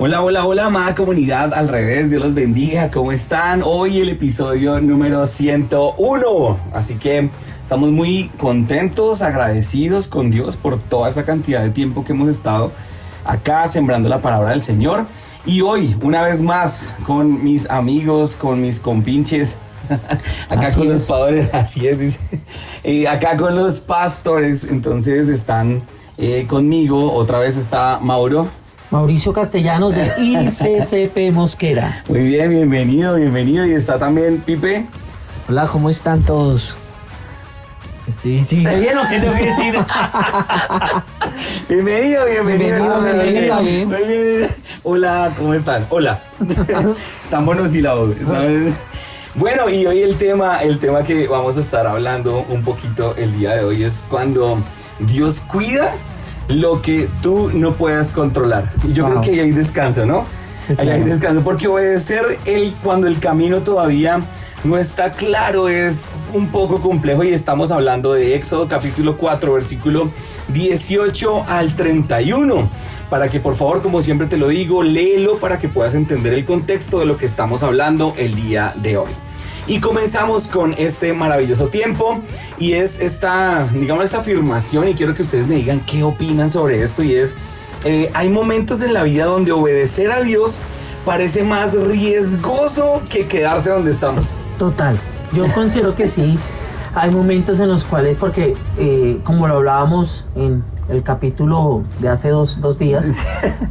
Hola, hola, hola, amada comunidad al revés, Dios los bendiga, ¿cómo están? Hoy el episodio número 101, así que estamos muy contentos, agradecidos con Dios por toda esa cantidad de tiempo que hemos estado acá sembrando la palabra del Señor. Y hoy, una vez más, con mis amigos, con mis compinches, acá así con los pastores, así es, dice, acá con los pastores, entonces están conmigo, otra vez está Mauricio Castellanos de ICCP Mosquera. Muy bien, bienvenido. Y está también Pipe. Hola, ¿cómo están todos? Sí, bien lo que tengo que decir. Bienvenido. Bien. Hola, ¿cómo están? Hola. Están monosílabos. Bueno, y hoy el tema que vamos a estar hablando un poquito el día de hoy es cuando Dios cuida lo que tú no puedas controlar. Yo creo que ahí hay descanso, ¿no? Sí, claro. Ahí hay descanso, porque obedecer cuando el camino todavía no está claro es un poco complejo, y estamos hablando de Éxodo capítulo 4, versículo 18 al 31. Para que por favor, como siempre te lo digo, léelo para que puedas entender el contexto de lo que estamos hablando el día de hoy. Y comenzamos con este maravilloso tiempo, y es esta afirmación, y quiero que ustedes me digan qué opinan sobre esto, y es, hay momentos en la vida donde obedecer a Dios parece más riesgoso que quedarse donde estamos. Total, yo considero que sí, hay momentos en los cuales, porque como lo hablábamos en el capítulo de hace dos días,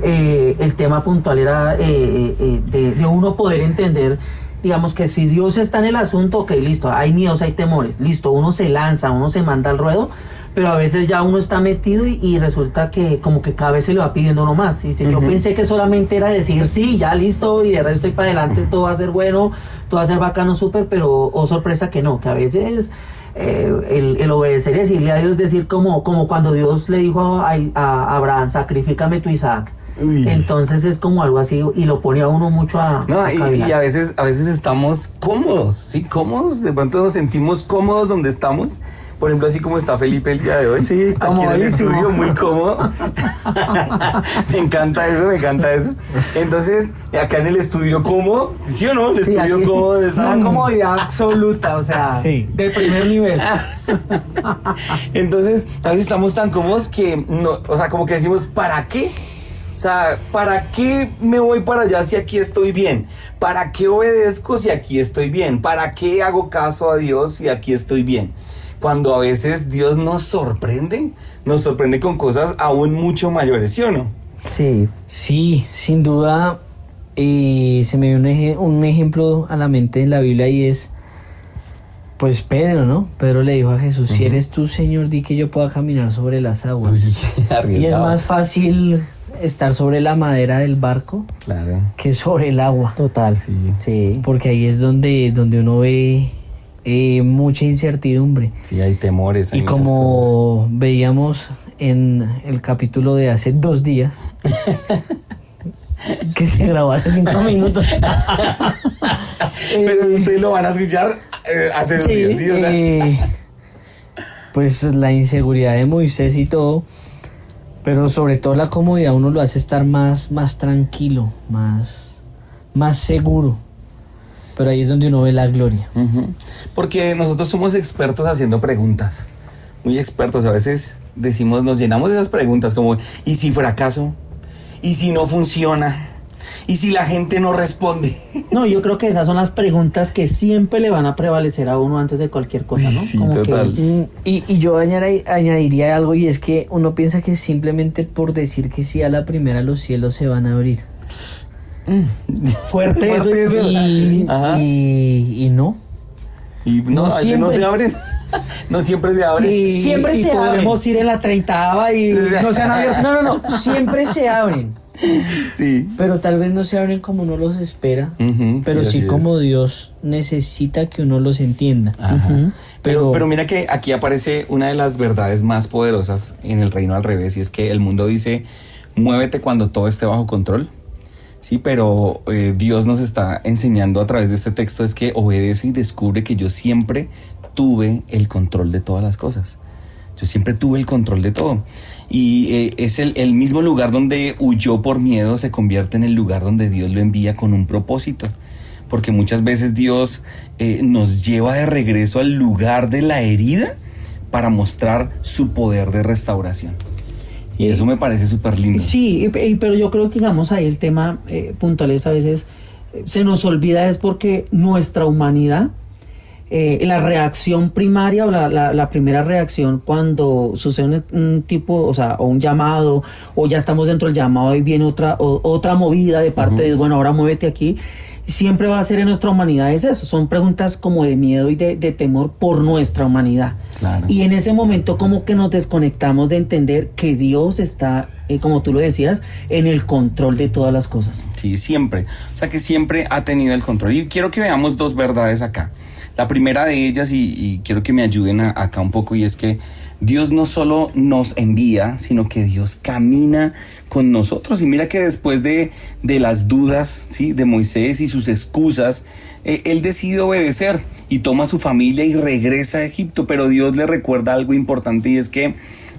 el tema puntual era de uno poder entender, digamos, que si Dios está en el asunto, ok, listo, hay miedos, hay temores, listo, uno se lanza, uno se manda al ruedo, pero a veces ya uno está metido y resulta que como que cada vez se le va pidiendo uno más. Y si yo pensé que solamente era decir sí, ya listo, y de resto y para adelante todo va a ser bueno, todo va a ser bacano, súper, pero sorpresa que no, que a veces el obedecer y decirle a Dios, decir como cuando Dios le dijo a Abraham, sacrifícame tu Isaac. Uy. Entonces es como algo así, y lo pone a uno mucho y a veces estamos cómodos, ¿sí? Cómodos, de pronto nos sentimos cómodos donde estamos. Por ejemplo, así como está Felipe el día de hoy. Sí, aquí en el estudio, muy cómodo. Me encanta eso. Entonces, acá en el estudio cómodo, ¿sí o no? El estudio cómodo está. Una comodidad absoluta, o sea, sí, de primer nivel. Entonces, a veces estamos tan cómodos que no, o sea, como que decimos, ¿para qué? O sea, ¿para qué me voy para allá si aquí estoy bien? ¿Para qué obedezco si aquí estoy bien? ¿Para qué hago caso a Dios si aquí estoy bien? Cuando a veces Dios nos sorprende con cosas aún mucho mayores, ¿sí o no? Sí, sin duda, se me dio un ejemplo a la mente en la Biblia, y es, pues Pedro, ¿no? Pedro le dijo a Jesús, si eres tú, Señor, di que yo pueda caminar sobre las aguas. Y es más fácil estar sobre la madera del barco, claro, que sobre el agua. Total. Sí. Porque ahí es donde uno ve mucha incertidumbre. Sí, hay temores. Hay y como cosas veíamos en el capítulo de hace 2 días, que se grabó hace 5 minutos. Pero ustedes lo van a escuchar hace 2 días, ¿sí? O sea. Pues la inseguridad de Moisés y todo, pero sobre todo la comodidad uno lo hace estar más tranquilo, más seguro. Pero ahí es donde uno ve la gloria. Porque nosotros somos expertos haciendo preguntas. Muy expertos. A veces decimos, nos llenamos de esas preguntas como, ¿y si fracaso? ¿Y si no funciona? ¿Y si la gente no responde? No, yo creo que esas son las preguntas que siempre le van a prevalecer a uno antes de cualquier cosa, ¿no? Sí, como total. Y yo añadiría algo, y es que uno piensa que simplemente por decir que sí a la primera los cielos se van a abrir. Fuerte eso. Y no. Y no siempre no se abren. No siempre se abren. Siempre se abren. Podemos ir en la 30ª y no se han abierto. No. Siempre se abren. Sí. Pero tal vez no se abren como uno los espera. Pero sí como Dios necesita que uno los entienda. Pero mira que aquí aparece una de las verdades más poderosas en el reino al revés, y es que el mundo dice, muévete cuando todo esté bajo control. Sí, pero Dios nos está enseñando a través de este texto es que obedece y descubre que yo siempre tuve el control de todas las cosas. Yo siempre tuve el control de todo. Y es el mismo lugar donde huyó por miedo se convierte en el lugar donde Dios lo envía con un propósito. Porque muchas veces Dios nos lleva de regreso al lugar de la herida para mostrar su poder de restauración. Y eso me parece súper lindo. Sí, pero yo creo que, digamos, ahí el tema puntual es a veces se nos olvida es porque nuestra humanidad, la reacción primaria o la primera reacción cuando sucede un tipo, o sea, o un llamado, o ya estamos dentro del llamado y viene otra movida de parte de Dios, bueno, ahora muévete aquí, siempre va a ser en nuestra humanidad es eso, son preguntas como de miedo y de temor por nuestra humanidad. Claro. Y en ese momento como que nos desconectamos de entender que Dios está, como tú lo decías, en el control de todas las cosas. Sí, siempre. O sea que siempre ha tenido el control. Y quiero que veamos dos verdades acá. La primera de ellas, y quiero que me ayuden acá un poco, y es que Dios no solo nos envía, sino que Dios camina con nosotros. Y mira que después de las dudas, ¿sí?, de Moisés y sus excusas, él decide obedecer y toma a su familia y regresa a Egipto. Pero Dios le recuerda algo importante, y es que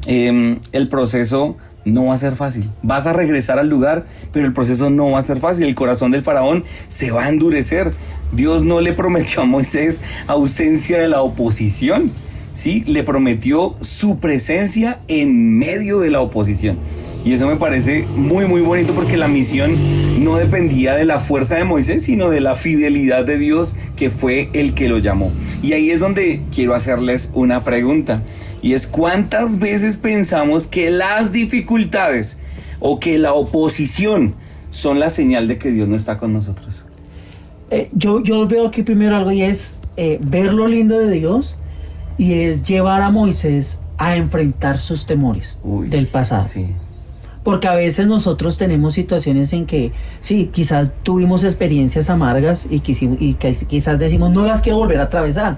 el proceso no va a ser fácil. Vas a regresar al lugar, pero el proceso no va a ser fácil. El corazón del faraón se va a endurecer. Dios no le prometió a Moisés ausencia de la oposición, ¿sí? Le prometió su presencia en medio de la oposición. Y eso me parece muy, muy bonito, porque la misión no dependía de la fuerza de Moisés, sino de la fidelidad de Dios, que fue el que lo llamó. Y ahí es donde quiero hacerles una pregunta. Y es: ¿cuántas veces pensamos que las dificultades o que la oposición son la señal de que Dios no está con nosotros? Yo veo aquí primero algo, y es ver lo lindo de Dios, y es llevar a Moisés a enfrentar sus temores del pasado. Sí. Porque a veces nosotros tenemos situaciones en que, sí, quizás tuvimos experiencias amargas y quizás decimos, no las quiero volver a atravesar.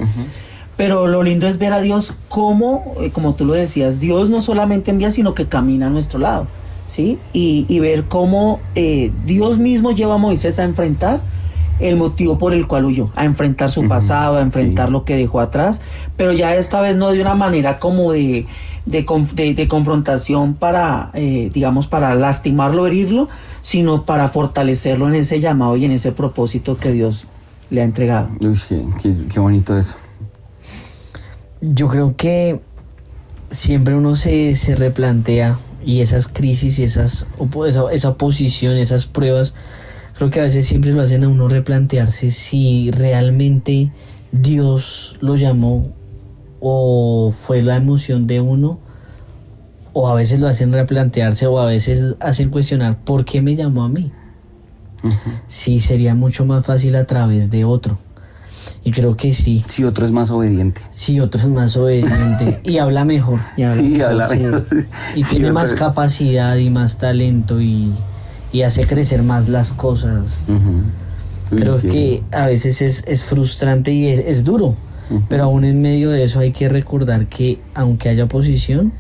Pero lo lindo es ver a Dios como tú lo decías, Dios no solamente envía, sino que camina a nuestro lado, ¿sí? Y ver cómo Dios mismo lleva a Moisés a enfrentar el motivo por el cual huyó, a enfrentar su pasado, a enfrentar lo que dejó atrás, pero ya esta vez no de una manera como de confrontación para, digamos, para lastimarlo, herirlo, sino para fortalecerlo en ese llamado y en ese propósito que Dios le ha entregado. Uy, qué bonito eso. Yo creo que siempre uno se replantea, y esas crisis y esa oposición, esas pruebas, creo que a veces siempre lo hacen a uno replantearse si realmente Dios lo llamó o fue la emoción de uno, o a veces lo hacen replantearse, o a veces hacen cuestionar ¿por qué me llamó a mí? Sí, sería mucho más fácil a través de otro. Y creo que sí. Si otro es más obediente. Sí, otro es más obediente y habla mejor. Habla mejor. Y Sí, tiene otro más capacidad y más talento y hace crecer más las cosas. Creo que a veces es frustrante y es duro. Pero aún en medio de eso hay que recordar que aunque haya oposición,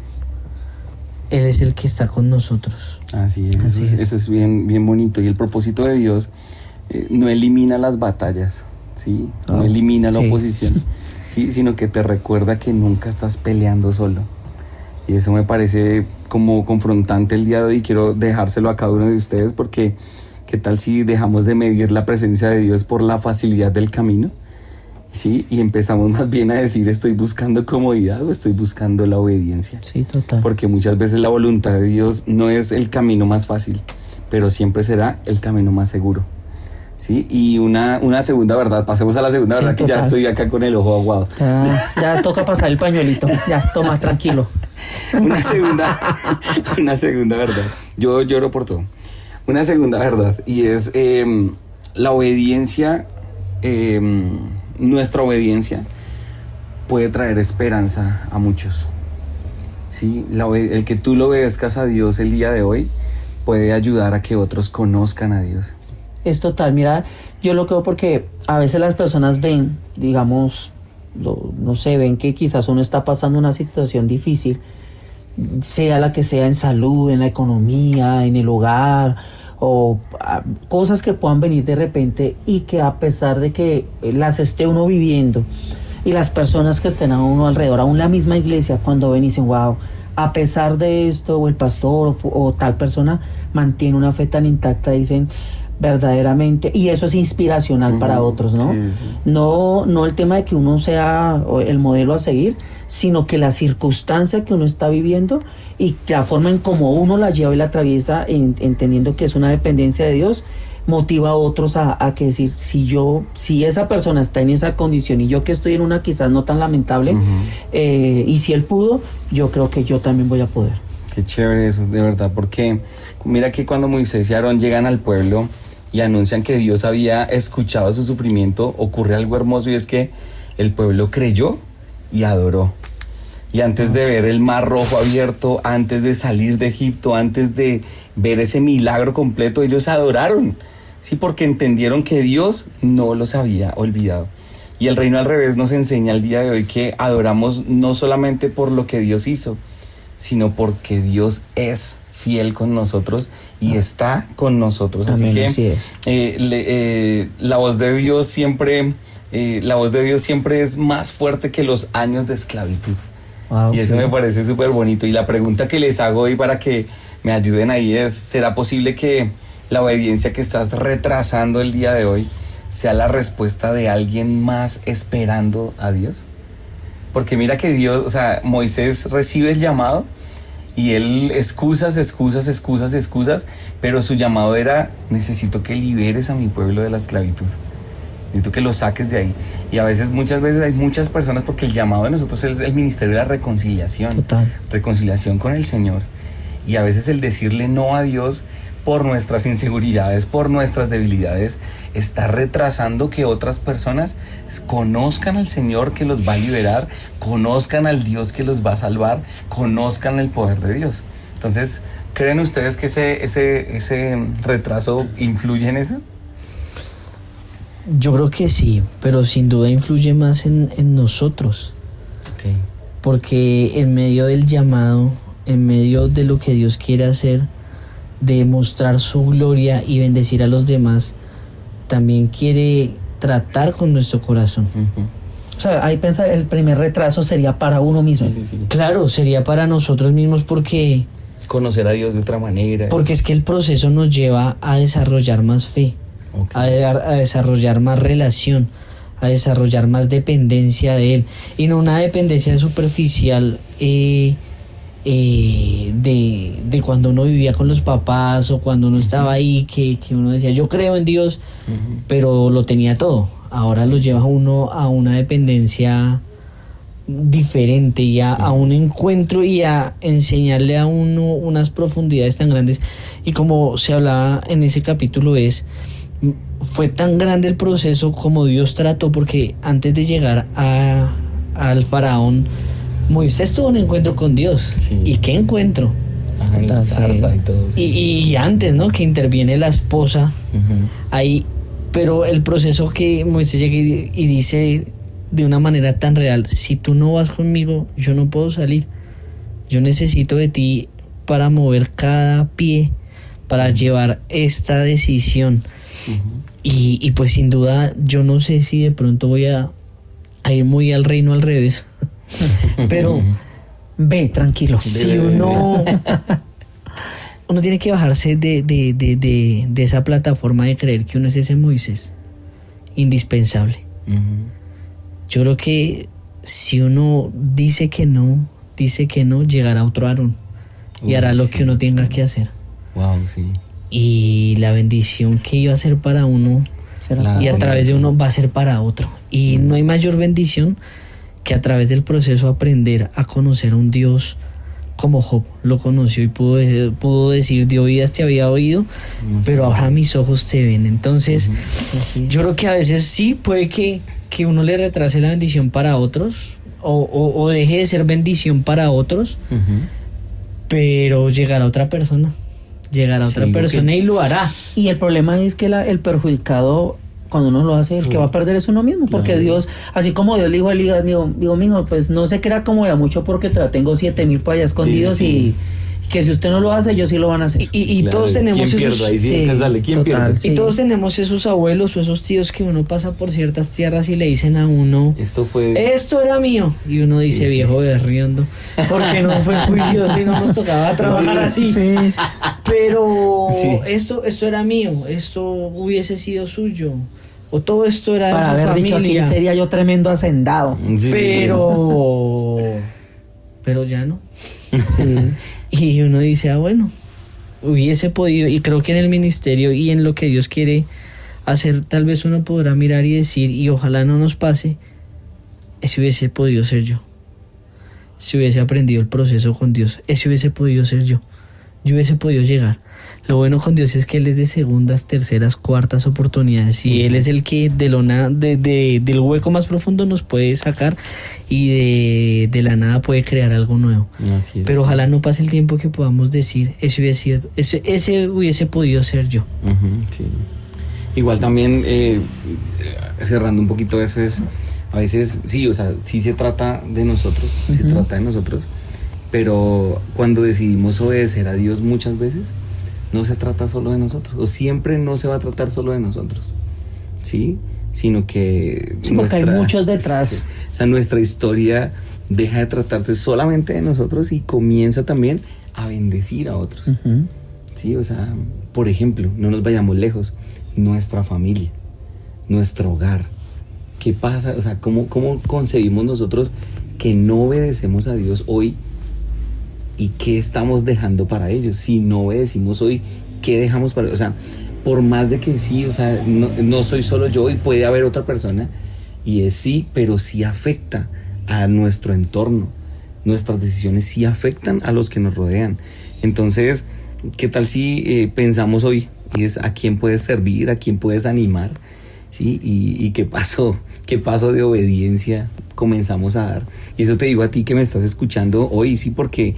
Él es el que está con nosotros. Así es. Eso es bien, bien bonito. Y el propósito de Dios no elimina las batallas, ¿sí? No elimina la oposición, ¿sí? Sino que te recuerda que nunca estás peleando solo. Y eso me parece como confrontante el día de hoy. Quiero dejárselo a cada uno de ustedes, porque ¿qué tal si dejamos de medir la presencia de Dios por la facilidad del camino? Sí, y empezamos más bien a decir, ¿estoy buscando comodidad o estoy buscando la obediencia? Sí, total. Porque muchas veces la voluntad de Dios no es el camino más fácil, pero siempre será el camino más seguro. Sí, y una segunda verdad, pasemos a la segunda verdad, que ya estoy acá con el ojo aguado. Ya toca pasar el pañuelito, ya, toma, tranquilo. Una segunda verdad, yo lloro por todo. Una segunda verdad, y es la obediencia. Nuestra obediencia puede traer esperanza a muchos. ¿Sí? El que tú lo obedezcas a Dios el día de hoy puede ayudar a que otros conozcan a Dios. Es total, mira, yo lo creo porque a veces las personas ven, digamos, no sé, ven que quizás uno está pasando una situación difícil, sea la que sea, en salud, en la economía, en el hogar, o cosas que puedan venir de repente, y que a pesar de que las esté uno viviendo, Y las personas que estén a uno alrededor, aún la misma iglesia, cuando ven y dicen, wow, a pesar de esto, o el pastor o tal persona mantiene una fe tan intacta, dicen verdaderamente, y eso es inspiracional para otros, ¿no? Sí, sí. No el tema de que uno sea el modelo a seguir, sino que la circunstancia que uno está viviendo y la forma en cómo uno la lleva y la atraviesa, entendiendo que es una dependencia de Dios, motiva a otros a que decir, si esa persona está en esa condición y yo que estoy en una quizás no tan lamentable, y si él pudo, yo creo que yo también voy a poder. Qué chévere eso, de verdad, porque mira que cuando Moisés y Aarón llegan al pueblo y anuncian que Dios había escuchado su sufrimiento, ocurre algo hermoso, y es que el pueblo creyó y adoró. Y antes de ver el mar rojo abierto, antes de salir de Egipto, antes de ver ese milagro completo, ellos adoraron. Sí, porque entendieron que Dios no los había olvidado. Y el reino al revés nos enseña el día de hoy que adoramos no solamente por lo que Dios hizo, sino porque Dios es fiel con nosotros y está con nosotros. Amén, así que la voz de Dios siempre es más fuerte que los años de esclavitud. Wow, y eso me parece súper bonito. Y la pregunta que les hago hoy para que me ayuden ahí es, ¿será posible que la obediencia que estás retrasando el día de hoy sea la respuesta de alguien más esperando a Dios? Porque mira que Dios, o sea, Moisés recibe el llamado y él excusas, pero su llamado era, necesito que liberes a mi pueblo de la esclavitud. Necesito que lo saques de ahí. Y muchas veces hay muchas personas, porque el llamado de nosotros es el ministerio de la reconciliación. Total. Reconciliación con el Señor. Y a veces el decirle no a Dios por nuestras inseguridades, por nuestras debilidades, está retrasando que otras personas conozcan al Señor que los va a liberar, conozcan al Dios que los va a salvar, conozcan el poder de Dios. Entonces, ¿creen ustedes que ese retraso influye en eso? Yo creo que sí, pero sin duda influye más en nosotros. Okay. Porque en medio del llamado, en medio de lo que Dios quiere hacer, de mostrar su gloria y bendecir a los demás, también quiere tratar con nuestro corazón. O sea, ahí pensar, el primer retraso sería para uno mismo. Sí. Claro, sería para nosotros mismos porque Conocer a Dios de otra manera. Porque es que el proceso nos lleva a desarrollar más fe, okay, a desarrollar más relación, a desarrollar más dependencia de Él. Y no una dependencia superficial de cuando uno vivía con los papás o cuando uno estaba ahí, que uno decía, yo creo en Dios, pero lo tenía todo. Ahora lo lleva uno a una dependencia diferente y a un encuentro y a enseñarle a uno unas profundidades tan grandes. Y como se hablaba en ese capítulo, fue tan grande el proceso como Dios trató, porque antes de llegar al faraón, Moisés tuvo un encuentro con Dios. Sí. ¿Y qué encuentro? Ajá, la zarza y todo. Sí. Y antes, ¿no? Que interviene la esposa ahí, pero el proceso que Moisés llega y dice de una manera tan real, si tú no vas conmigo, yo no puedo salir. Yo necesito de ti para mover cada pie, para llevar esta decisión. Y pues sin duda, yo no sé si de pronto voy a ir muy al reino al revés. Pero ve, tranquilo. Si uno tiene que bajarse de esa plataforma de creer que uno es ese Moisés indispensable. Yo creo que si uno dice que no, llegará otro Aarón y hará lo que uno tenga que hacer. Wow, sí. Y la bendición que iba a ser para uno y a través de uno va a ser para otro. Y no hay mayor bendición que a través del proceso aprender a conocer a un Dios como Job lo conoció y pudo decir, de oídas te había oído, pero ahora mis ojos te ven. Entonces, yo creo que a veces sí puede que uno le retrase la bendición para otros o deje de ser bendición para otros, pero llegará otra persona. Y lo hará. Y el problema es que el perjudicado, cuando uno lo hace, el que va a perder es uno mismo, porque Dios, así como Dios le dijo a Elías, digo, mijo, pues no se crea como ya mucho porque tengo 7,000 por allá escondidos y que si usted no lo hace, ellos sí lo van a hacer. Y Claro, todos tenemos ¿quién esos... pierde? Ahí sí, sí, sale, ¿quién total, pierde? sí. Y todos tenemos esos abuelos o esos tíos que uno pasa por ciertas tierras y le dicen a uno, Esto fue... esto era mío. Y uno dice, Sí, sí. viejo berriondo, porque no fue juicioso y no nos tocaba trabajar así. Sí. Pero Sí. esto era mío, esto hubiese sido suyo. O todo esto era de Para su haber dicho aquí familia. sería yo tremendo hacendado. Sí. Pero ya no. Sí. Y uno dice, bueno, hubiese podido, y creo que en el ministerio y en lo que Dios quiere hacer, tal vez uno podrá mirar y decir, y ojalá no nos pase, ese hubiese podido ser yo. Si hubiese aprendido el proceso con Dios, ese hubiese podido ser yo. Yo hubiese podido llegar. Lo bueno con Dios es que Él es de segundas, terceras, cuartas oportunidades. Y Él es el que del hueco más profundo nos puede sacar y de la nada puede crear algo nuevo. Así es. Pero ojalá no pase el tiempo que podamos decir, ese hubiese podido ser yo. Ujú, sí. Igual también, cerrando un poquito eso, es a veces, sí, o sea, sí se trata de nosotros, sí se trata de nosotros, pero cuando decidimos obedecer a Dios muchas veces, no se trata solo de nosotros, o siempre no se va a tratar solo de nosotros, ¿sí? Sino que Sí, porque hay muchos detrás. Sí, o sea, nuestra historia deja de tratarse solamente de nosotros y comienza también a bendecir a otros. Ujú. Sí, o sea, por ejemplo, no nos vayamos lejos, nuestra familia, nuestro hogar. ¿Qué pasa? O sea, ¿cómo concebimos nosotros que no obedecemos a Dios hoy? ¿Y qué estamos dejando para ellos? Si no obedecimos hoy, ¿qué dejamos para ellos? O sea, por más de que sí, o sea, no soy solo yo y puede haber otra persona, y es sí, pero sí afecta a nuestro entorno. Nuestras decisiones sí afectan a los que nos rodean. Entonces, ¿qué tal si pensamos hoy? Y es a quién puedes servir, a quién puedes animar, ¿sí? Y qué paso de obediencia comenzamos a dar. Y eso te digo a ti que me estás escuchando hoy, sí, porque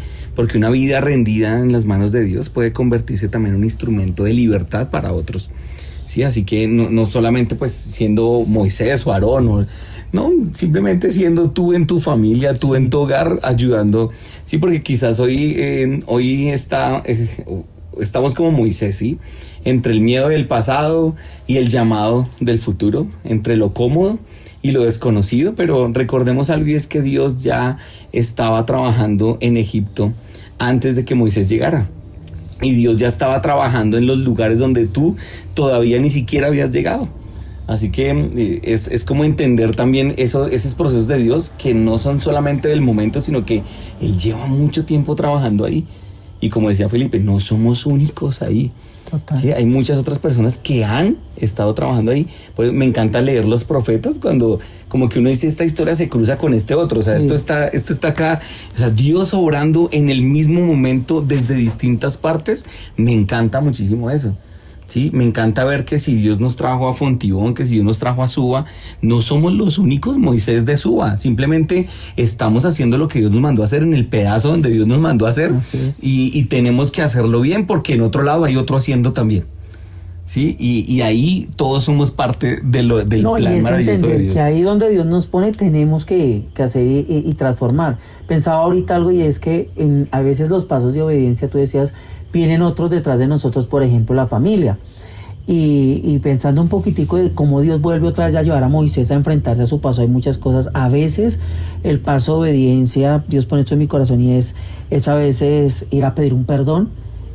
una vida rendida en las manos de Dios puede convertirse también en un instrumento de libertad para otros. Sí, así que no solamente pues siendo Moisés o Aarón, no, simplemente siendo tú en tu familia, tú en tu hogar, ayudando. Sí, porque quizás hoy estamos como Moisés, ¿sí? Entre el miedo del pasado y el llamado del futuro, entre lo cómodo y lo desconocido, pero recordemos algo, y es que Dios ya estaba trabajando en Egipto antes de que Moisés llegara. Y Dios ya estaba trabajando en los lugares donde tú todavía ni siquiera habías llegado. Así que es como entender también esos procesos de Dios que no son solamente del momento, sino que Él lleva mucho tiempo trabajando ahí. Y como decía Felipe, no somos únicos ahí. Total. Sí, hay muchas otras personas que han estado trabajando ahí. Pues me encanta leer los profetas cuando como que uno dice esta historia se cruza con este otro. O sea, Sí. esto está acá. O sea, Dios obrando en el mismo momento desde distintas partes. Me encanta muchísimo eso. Sí, me encanta ver que si Dios nos trajo a Fontibón, que si Dios nos trajo a Suba, no somos los únicos Moisés de Suba. Simplemente estamos haciendo lo que Dios nos mandó a hacer en el pedazo donde Dios nos mandó a hacer. Así es. Y tenemos que hacerlo bien porque en otro lado hay otro haciendo también. Sí, y ahí todos somos parte del No, y plan es maravilloso de entender Dios. que ahí donde Dios nos pone tenemos que hacer y transformar. Pensaba ahorita algo, y es que a veces los pasos de obediencia, tú decías, vienen otros detrás de nosotros, por ejemplo la familia. Y pensando un poquitico de cómo Dios vuelve otra vez a llevar a Moisés a enfrentarse a su paso, hay muchas cosas. A veces el paso de obediencia, Dios pone esto en mi corazón, y es a veces ir a pedir un perdón,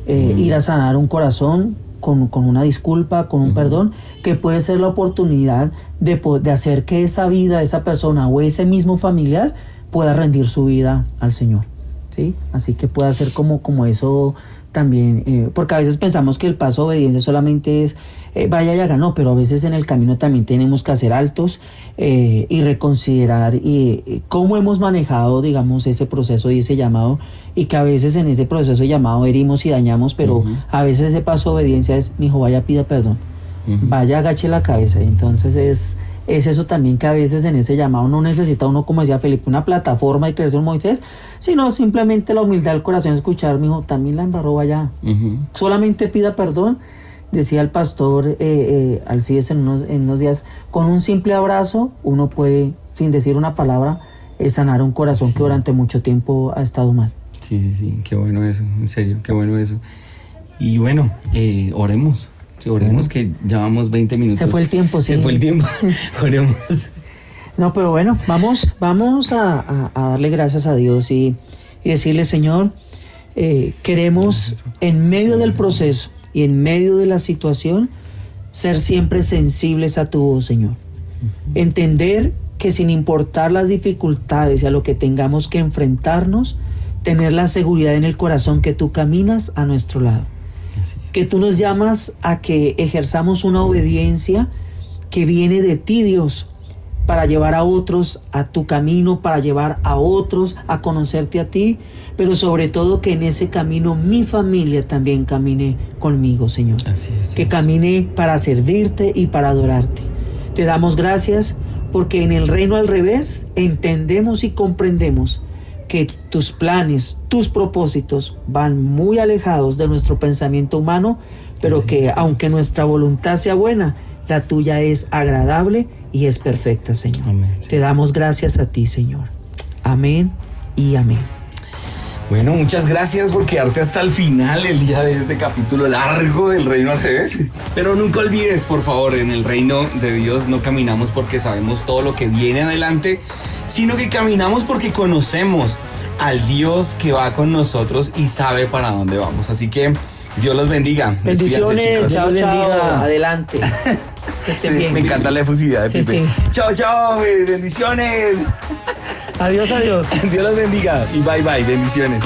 ir a sanar un corazón con una disculpa, con un perdón, que puede ser la oportunidad de hacer que esa vida, esa persona o ese mismo familiar pueda rendir su vida al Señor, ¿sí? Así que puede ser como eso también, porque a veces pensamos que el paso de obediencia solamente es vaya y haga, no, pero a veces en el camino también tenemos que hacer altos y reconsiderar cómo hemos manejado, digamos, ese proceso y ese llamado, y que a veces en ese proceso de llamado herimos y dañamos, pero a veces ese paso de obediencia es, mijo, vaya, pida perdón, vaya, agache la cabeza. Y entonces es eso también, que a veces en ese llamado no necesita uno, como decía Felipe, una plataforma de creerse un Moisés, sino simplemente la humildad del corazón, escuchar, mijo, también la embarró, vaya, solamente pida perdón. Decía el pastor Alcides en unos días, con un simple abrazo uno puede, sin decir una palabra, sanar un corazón que durante mucho tiempo ha estado mal. Sí, qué bueno eso, en serio, qué bueno eso. Y bueno, oremos. Sí, oremos que ya vamos 20 minutos. Se fue el tiempo, sí. Se fue el tiempo. Oremos. No, pero bueno, vamos a darle gracias a Dios y decirle, Señor, queremos en medio del proceso y en medio de la situación ser siempre sensibles a tu voz, Señor. Entender que sin importar las dificultades y a lo que tengamos que enfrentarnos, tener la seguridad en el corazón que tú caminas a nuestro lado. Que tú nos llamas a que ejerzamos una obediencia que viene de ti, Dios, para llevar a otros a tu camino, para llevar a otros a conocerte a ti, pero sobre todo que en ese camino mi familia también camine conmigo, Señor. Así es. Que camine para servirte y para adorarte. Te damos gracias porque en el reino al revés entendemos y comprendemos que tus planes, tus propósitos van muy alejados de nuestro pensamiento humano, pero que aunque nuestra voluntad sea buena, la tuya es agradable y es perfecta, Señor. Amén. Te damos gracias a ti, Señor. Amén y amén. Bueno, muchas gracias por quedarte hasta el final el día de este capítulo largo del Reino al Revés. Pero nunca olvides, por favor, en el reino de Dios no caminamos porque sabemos todo lo que viene adelante, sino que caminamos porque conocemos al Dios que va con nosotros y sabe para dónde vamos. Así que Dios los bendiga. Bendiciones, Despídanse, chao, chicos. chao, adelante. Que estén bien. Me encanta la efusividad de Sí, Pipe. sí. Chao, bendiciones. Adiós, adiós. Dios los bendiga y bye, bendiciones.